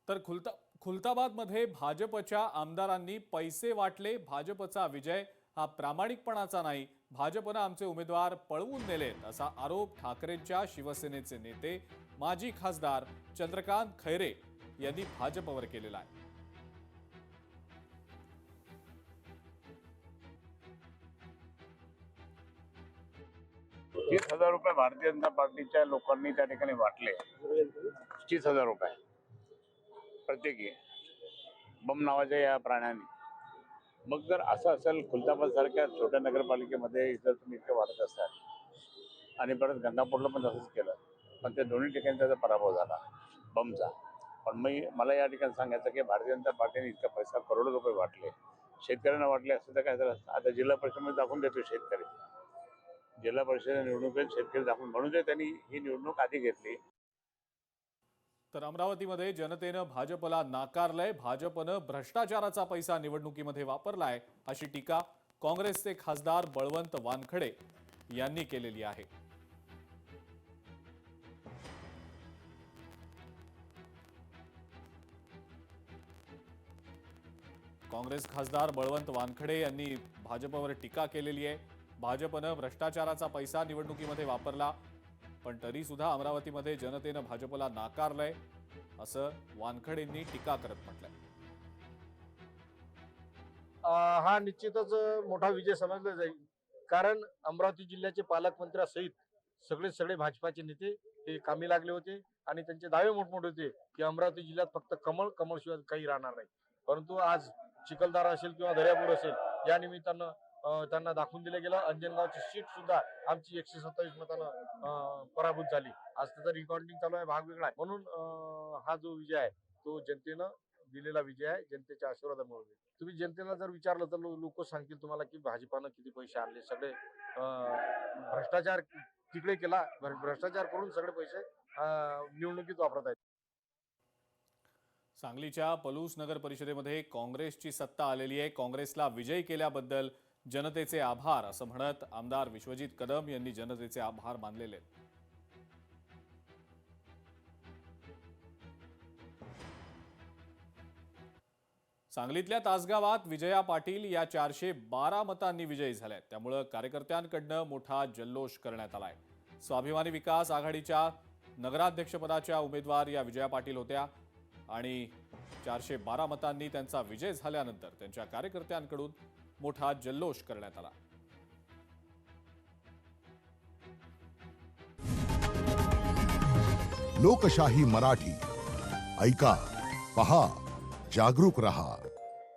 तर खुलताबादमध्ये भाजपच्या आमदारांनी पैसे वाटले, भाजपचा विजय हा प्रामाणिकपणाचा नाही, भाजपनं आमचे उमेदवार पळवून नेलेत असा आरोप ठाकरेंच्या शिवसेनेचे नेते माजी खासदार चंद्रकांत खैरे यांनी भाजपवर केलेला आहे। 30,000 रुपये भारतीय जनता पार्टीच्या लोकांनी त्या ठिकाणी वाटले। 30,000 रुपये प्रत्येकी बम नावाच्या या प्राण्यांनी। मग जर असं असेल खुलताबाद सारख्या छोट्या नगरपालिकेमध्ये जर तुम्ही इतकं वाटत असाल आणि परत गंगापूरला पण तसंच केलं, पण त्या दोन्ही ठिकाणी त्याचा पराभव झाला बमचा। पण मला या ठिकाणी सांगायचं की भारतीय जनता पार्टीने इतका पैसा करोडो रुपये वाटले, शेतकऱ्यांना वाटले असं तर काय झालं असतं। आता जिल्हा परिषदेमध्ये दाखवून देतो शेतकरी, जिल्हा परिषद निवडणुकीत शेतकरी दाखवून, म्हणून त्यांनी ही निवडणूक आधी घेतली। तर अमरावतीमध्ये जनतेनं भाजपला नाकारलंय, भाजपनं भ्रष्टाचाराचा पैसा निवडणुकीमध्ये वापरलाय अशी टीका काँग्रेसचे खासदार बळवंत वानखडे यांनी केलेली आहे। काँग्रेस खासदार बळवंत वानखडे यांनी भाजपवर टीका केलेली आहे। भाजपनं भ्रष्टाचाराचा पैसा निवडणुकीमध्ये वापरला, पण तरी सुद्धा अमरावतीमध्ये जनतेनं भाजपला नाकारलंय असं वानखडेंनी टीका करत म्हटलंय। हा निश्चितच मोठा विजय समजला जाईल, कारण अमरावती जिल्ह्याचे पालकमंत्र्यासहित सगळे भाजपाचे नेते हे कामी लागले होते आणि त्यांचे दावे मोठमोठे होते की अमरावती जिल्ह्यात फक्त कमळ शिवाय काही राहणार नाही। परंतु आज चिखलदरा असेल किंवा दर्यापूर असेल, या निमित्तानं त्यांना दाखवून दिलं गेलं। अंजनगावची सीट सुद्धा आमची 127 मतानं पराभूत झाली। आज त्याचा रेकॉर्डिंग चालू आहे, भाग वेगळा आहे। म्हणून हा जो विजय आहे तो जनतेनं दिलेला विजय आहे, जनतेच्या आशीर्वादामुळे। तुम्ही जनतेला जर विचारलं तर लोक सांगतील तुम्हाला की भाजपानं किती पैसे आणले, सगळे भ्रष्टाचार तिकडे केला, भ्रष्टाचार करून सगळे पैसे निवडणुकीत वापरत आहेत। सांगलीच्या पलूस नगर परिषदेमध्ये काँग्रेसची सत्ता आलेली आहे, काँग्रेसला विजयी केल्याबद्दल जनतेचे आभार असं म्हणत आमदार विश्वजित कदम यांनी जनतेचे आभार मानलेले। सांगलीतल्या तासगावात विजया पाटील या 412 मतांनी विजयी झाल्या, त्यामुळे कार्यकर्त्यांकडून मोठा जल्लोष करण्यात आलाय। स्वाभिमानी विकास आघाडीच्या नगराध्यक्षपदाच्या उमेदवार या विजया पाटील होत्या आणि 412 मतांनी त्यांचा विजय झाल्यानंतर त्यांच्या कार्यकर्त्यांकडून मोठा जल्लोष करण्यात आला। लोकशाही मराठी ऐका, पहा, जागरूक रहा।